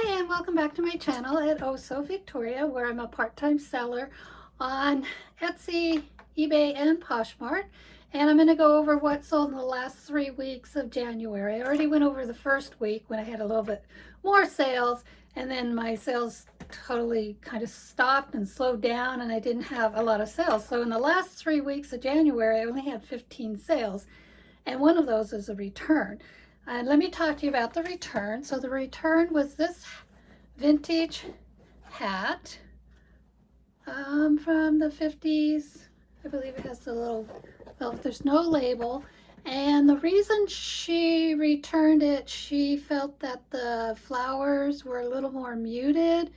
Hi and welcome back to my channel at Oh So Victoria, where I'm a part-time seller on Etsy, eBay, and Poshmark. And I'm going to go over what sold in the last 3 weeks of January. I already went over the first week when I had a little bit more sales, and then my sales totally kind of stopped and slowed down, and I didn't have a lot of sales. So in the last 3 weeks of January, I only had 15 sales, and one of those is a return. And let me talk to you about the return. So the return was this vintage hat from the 50s. I believe it has the little, well, there's no label. And the reason she returned it, she felt that the flowers were a little more muted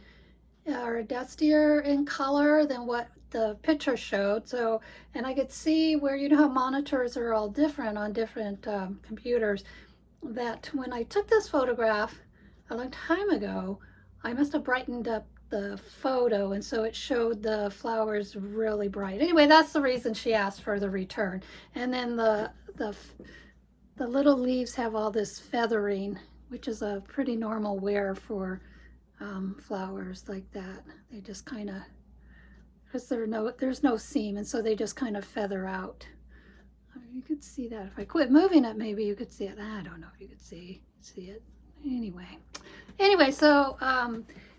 or dustier in color than what the picture showed. So, and I could see where, you know how monitors are all different on different computers, that when I took this photograph a long time ago, I must have brightened up the photo, and so it showed the flowers really bright. Anyway, that's the reason she asked for the return. And then the little leaves have all this feathering, which is a pretty normal wear for flowers like that. They just kind of, because there's no seam, and so they just kind of feather out. You could see that. If I quit moving it, maybe you could see it. I don't know if you could see it. Anyway, so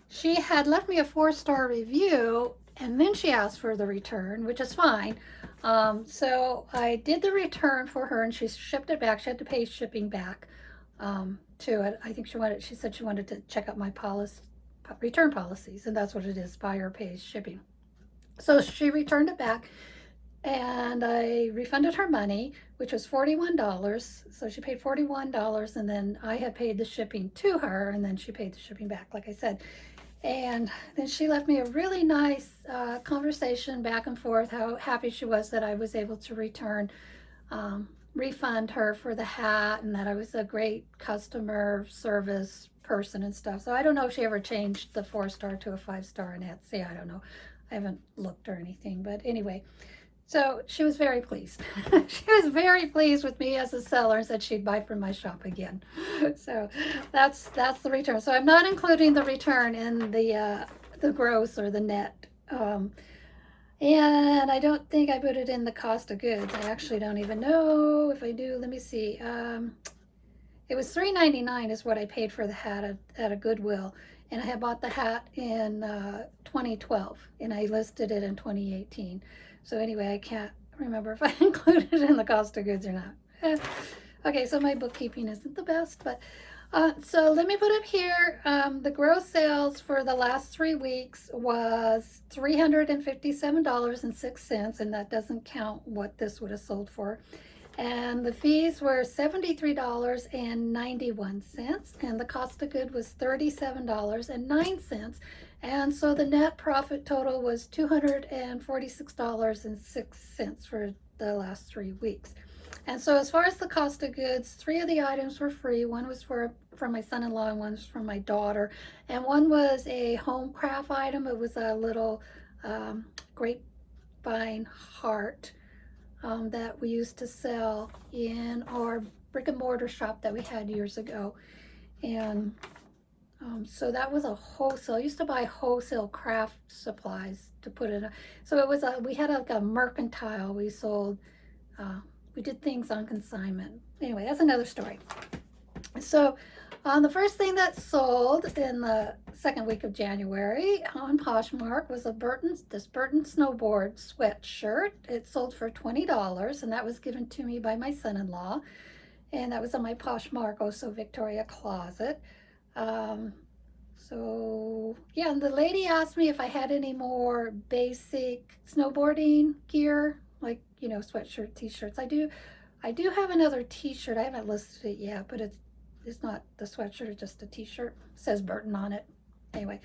she had left me a 4-star review, and then she asked for the return, which is fine. So I did the return for her, and she shipped it back. She had to pay shipping back to it. I think she said she wanted to check out my return policies, and that's what it is, buyer pays shipping. So she returned it back, and I refunded her money, which was $41. So she paid $41, and then I had paid the shipping to her, and then she paid the shipping back, like I said. And then she left me a really nice conversation back and forth, how happy she was that I was able to refund her for the hat, and that I was a great customer service person and stuff. So I don't know if she ever changed the 4-star to a 5-star on Etsy. I don't know. I haven't looked or anything, but anyway. So she was very pleased. She was very pleased with me as a seller, and said she'd buy from my shop again. So that's the return. So I'm not including the return in the gross or the net. And I don't think I put it in the cost of goods. I actually don't even know if I do. Let me see. It was $3.99 is what I paid for the hat at a Goodwill. And I had bought the hat in 2012, and I listed it in 2018. So anyway, I can't remember if I included it in the cost of goods or not. Okay, so my bookkeeping isn't the best, but so let me put up here, the gross sales for the last 3 weeks was $357.06, and that doesn't count what this would have sold for. And the fees were $73.91, and the cost of good was $37.09. And so the net profit total was $246.06 for the last 3 weeks. And so as far as the cost of goods, 3 of the items were free. One was from my son-in-law, and one was from my daughter. And one was a home craft item. It was a little grapevine heart that we used to sell in our brick and mortar shop that we had years ago. And so that was a wholesale. I used to buy wholesale craft supplies to put in. So it was we had like a mercantile. We sold, we did things on consignment. Anyway, that's another story. So the first thing that sold in the second week of January on Poshmark was this Burton snowboard sweatshirt. It sold for $20, and that was given to me by my son-in-law, and that was on my Poshmark Oh So Victoria closet. So yeah, and the lady asked me if I had any more basic snowboarding gear, like, you know, sweatshirt, t-shirts. I do have another t-shirt. I haven't listed it yet, but it's not the sweatshirt, it's just a t-shirt. It says Burton on it. Anyway,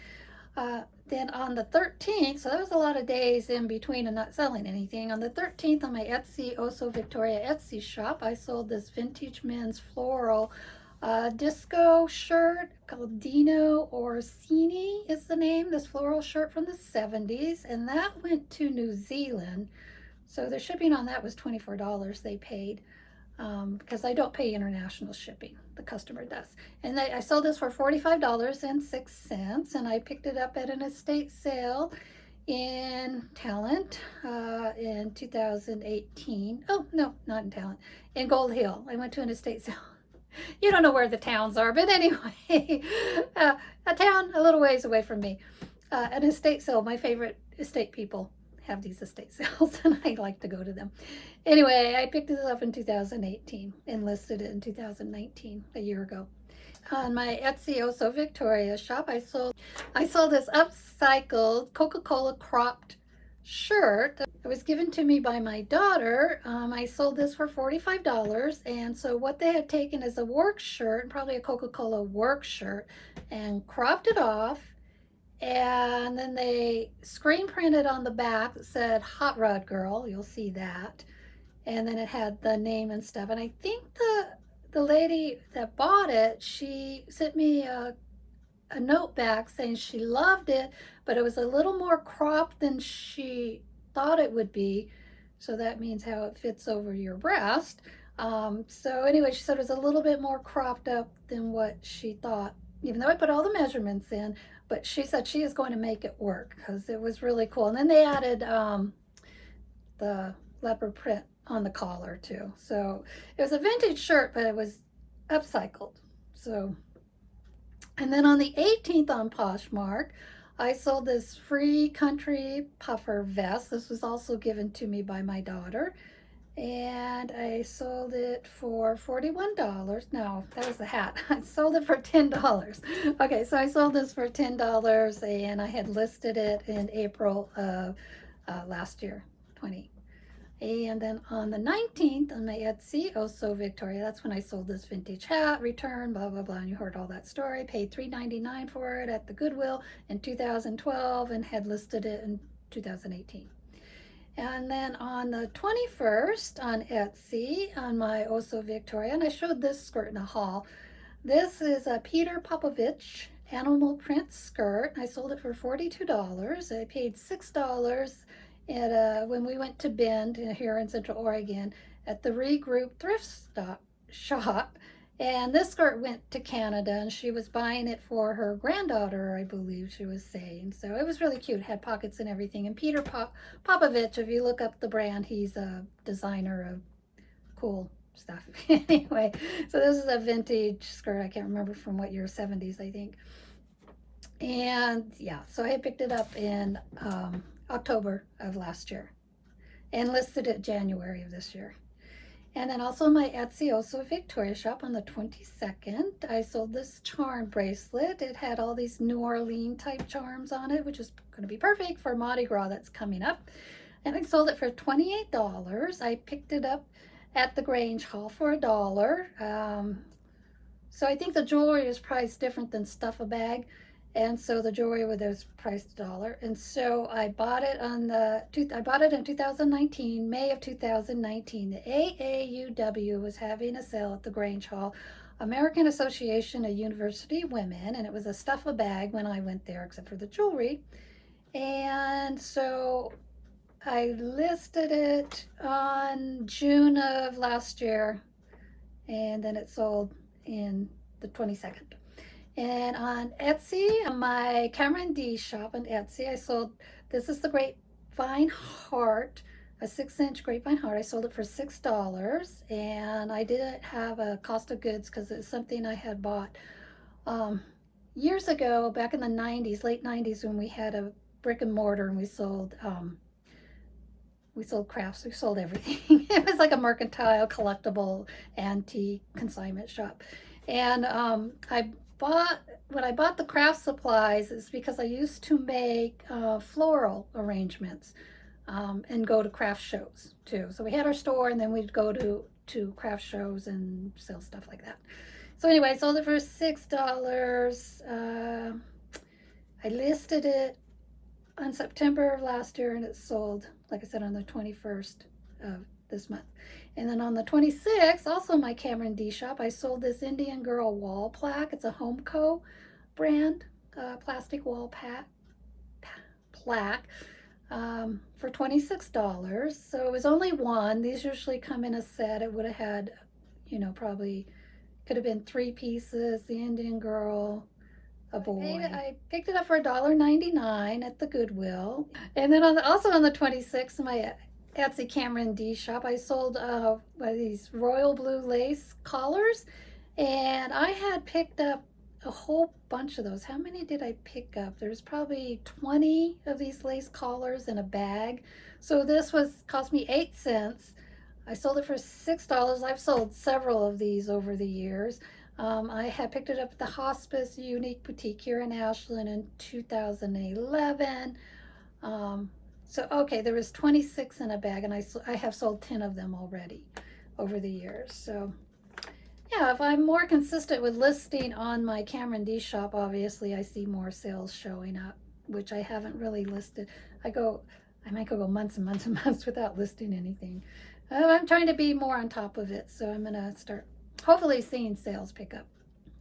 then on the 13th, so that was a lot of days in between and not selling anything. On the 13th, on my Etsy, Oh So Victoria Etsy shop, I sold this vintage men's floral disco shirt called Dino Orsini is the name. This floral shirt from the 70s, and that went to New Zealand. So the shipping on that was $24 they paid. because I don't pay international shipping. The customer does. And I sold this for $45.06, and I picked it up at an estate sale in Talent in 2018. Oh, no, not in Talent, in Gold Hill. I went to an estate sale. You don't know where the towns are, but anyway, a town a little ways away from me. An estate sale, my favorite estate people have these estate sales, and I like to go to them. Anyway, I picked this up in 2018 and listed it in 2019, a year ago. On my Etsy Oh So Victoria shop, I sold this upcycled Coca-Cola cropped shirt. It was given to me by my daughter. I sold this for $45, and so what they had taken is a work shirt, probably a Coca-Cola work shirt, and cropped it off, and then they screen printed on the back that said Hot Rod Girl. You'll see that. And then it had the name and stuff. And I think the lady that bought it, she sent me a note back saying she loved it, but it was a little more cropped than she thought it would be. So that means how it fits over your breast. So anyway, she said it was a little bit more cropped up than what she thought, even though I put all the measurements in. But she said she is going to make it work because it was really cool. And then they added the leopard print on the collar too. So it was a vintage shirt, but it was upcycled. So, and then on the 18th on Poshmark, I sold this free country puffer vest. This was also given to me by my daughter. And I sold it for $41. No, that was the hat. I sold it for $10. Okay, so I sold this for $10, and I had listed it in April of last year, 20. And then on the 19th on my Etsy, Oh So Victoria, that's when I sold this vintage hat, return, blah, blah, blah. And you heard all that story. Paid $3.99 for it at the Goodwill in 2012 and had listed it in 2018. And then on the 21st on Etsy, on my Oh So Victoria, and I showed this skirt in a haul. This is a Peter Popovich animal print skirt. I sold it for $42. I paid $6 at when we went to Bend here in Central Oregon at the Regroup thrift shop. And this skirt went to Canada, and she was buying it for her granddaughter, I believe she was saying. So it was really cute, had pockets and everything. And Peter Popovich, if you look up the brand, he's a designer of cool stuff. Anyway, so this is a vintage skirt. I can't remember from what year, 70s, I think. And yeah, so I picked it up in October of last year and listed it January of this year. And then also my Etsy Oh So Victoria shop on the 22nd, I sold this charm bracelet. It had all these New Orleans type charms on it, which is going to be perfect for Mardi Gras that's coming up. And I sold it for $28. I picked it up at the Grange Hall for $1. So I think the jewelry is priced different than Stuff-A-Bag. And so the jewelry was priced $1. And so I bought it I bought it in 2019, May of 2019. The AAUW was having a sale at the Grange Hall, American Association of University Women, and it was a Stuff-A-Bag when I went there, except for the jewelry. And so I listed it on June of last year, and then it sold in the 22nd. And on Etsy, on my Cameron D shop on Etsy, I sold, this is the grapevine heart, a 6-inch grapevine heart. I sold it for $6, and I didn't have a cost of goods because it's something I had bought years ago, back in the 90s, late 90s, when we had a brick and mortar and we sold crafts, we sold everything. It was like a mercantile, collectible, antique consignment shop. And when I bought the craft supplies, it's because I used to make floral arrangements and go to craft shows too. So we had our store, and then we'd go to craft shows and sell stuff like that. So anyway, I sold it for $6. I listed it on September of last year, and it sold, like I said, on the 21st of this month. And then on the 26th, also my Cameron D shop, I sold this Indian Girl wall plaque. It's a Homeco brand plastic wall plaque for $26. So it was only one. These usually come in a set. It would have had you know, probably could have been 3 pieces, the Indian girl, a boy. I picked it up for $1.99 at the Goodwill. And then also on the 26th, my Etsy Cameron D shop, I sold these royal blue lace collars. And I had picked up a whole bunch of those. How many did I pick up? There's probably 20 of these lace collars in a bag. So this cost me 8 cents. I sold it for $6. I've sold several of these over the years. I had picked it up at the Hospice Unique Boutique here in Ashland in 2011. So okay, there was 26 in a bag, and I have sold 10 of them already over the years. So yeah, if I'm more consistent with listing on my Cameron D shop, obviously I see more sales showing up, which I haven't really listed. I might go months and months and months without listing anything. I'm trying to be more on top of it, so I'm gonna start hopefully seeing sales pick up.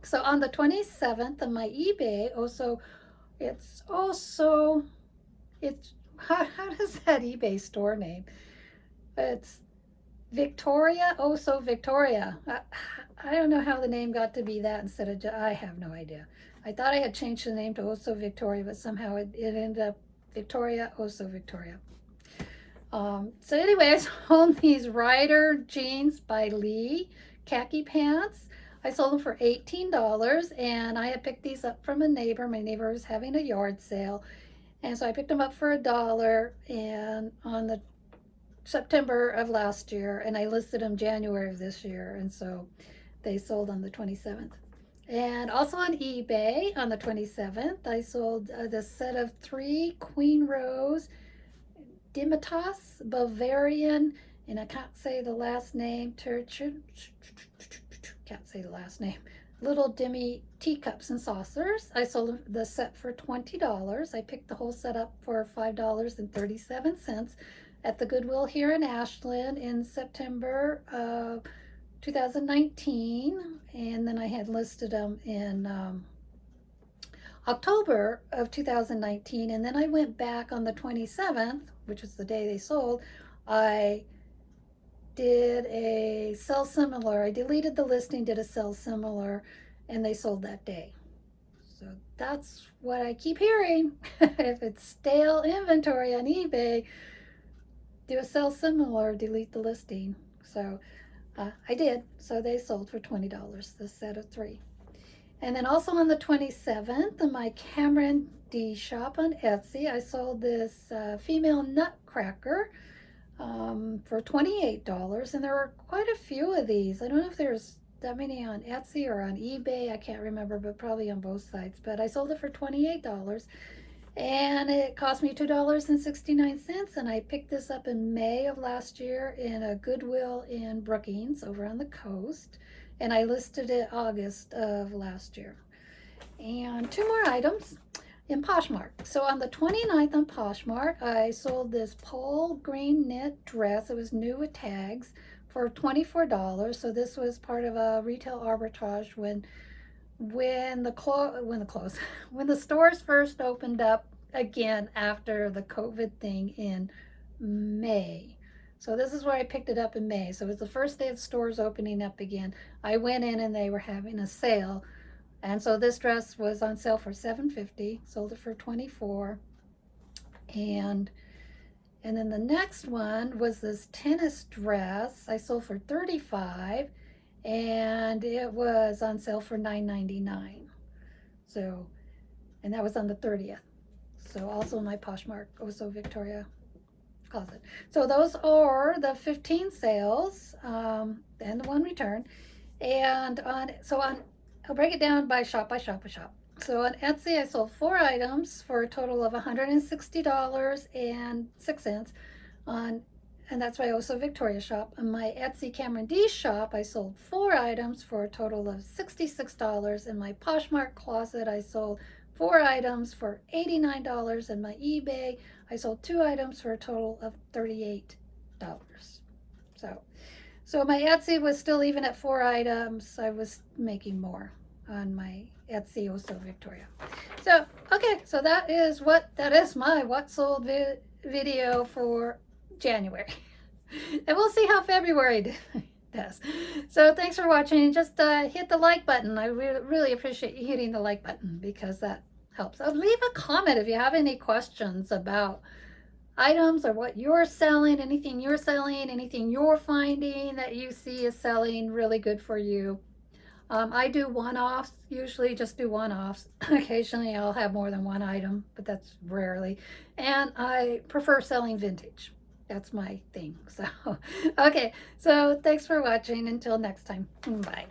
So on the 27th on my eBay, how does that eBay store name? It's Victoria, Victoria. I don't know how the name got to be that instead of, I have no idea. I thought I had changed the name to Victoria, but somehow it ended up Victoria, Victoria. So anyway, I sold these Rider jeans by Lee, khaki pants. I sold them for $18, and I had picked these up from a neighbor. My neighbor was having a yard sale, and so I picked them up for $1 and on the September of last year, and I listed them January of this year, and so they sold on the 27th. And also on eBay on the 27th, I sold this set of 3 Queen Rose Dimitas Bavarian, and I can't say the last name, little Demi teacups and saucers. I sold the set for $20. I picked the whole set up for $5.37 at the Goodwill here in Ashland in September of 2019, and then I had listed them in October of 2019, and then I went back on the 27th, which was the day they sold. I did a sell similar. I deleted the listing, did a sell similar, and they sold that day. So that's what I keep hearing. If it's stale inventory on eBay, do a sell similar, delete the listing. So I did. So they sold for $20, the set of 3. And then also on the 27th, in my Cameron D shop on Etsy, I sold this female nutcracker for $28. And there were quite a few of these. I don't know if there's that many on Etsy or on eBay. I can't remember, but probably on both sites. But I sold it for $28. And it cost me $2.69. And I picked this up in May of last year in a Goodwill in Brookings over on the coast. And I listed it August of last year. And 2 more items in Poshmark. So on the 29th on Poshmark, I sold this Paul green knit dress. It was new with tags for $24. So this was part of a retail arbitrage when the stores first opened up again after the COVID thing in May. So this is where I picked it up in May. So it was the first day of stores opening up again. I went in and they were having a sale. And so this dress was on sale for $7.50, sold it for $24. And then the next one was this tennis dress I sold for $35, and it was on sale for $9.99. So, and that was on the 30th. So also my Poshmark Victoria closet. So those are the 15 sales and the 1 return. And I'll break it down by shop. So on Etsy, I sold 4 items for a total of $160.06. And that's my Victoria shop. On my Etsy Cameron D shop, I sold 4 items for a total of $66. In my Poshmark closet, I sold 4 items for $89. In my eBay, I sold 2 items for a total of $38. So my Etsy was still, even at 4 items, I was making more on my Etsy Victoria. So okay, so that is my what sold video for January. And we'll see how February did. Yes. So thanks for watching. Just hit the like button. I really appreciate you hitting the like button because that helps. Leave a comment if you have any questions about items or what you're selling, anything you're finding that you see is selling really good for you. I do one-offs, usually just do one-offs. Occasionally I'll have more than one item, but that's rarely. And I prefer selling vintage. That's my thing. So, okay. So thanks for watching. Until next time. Bye.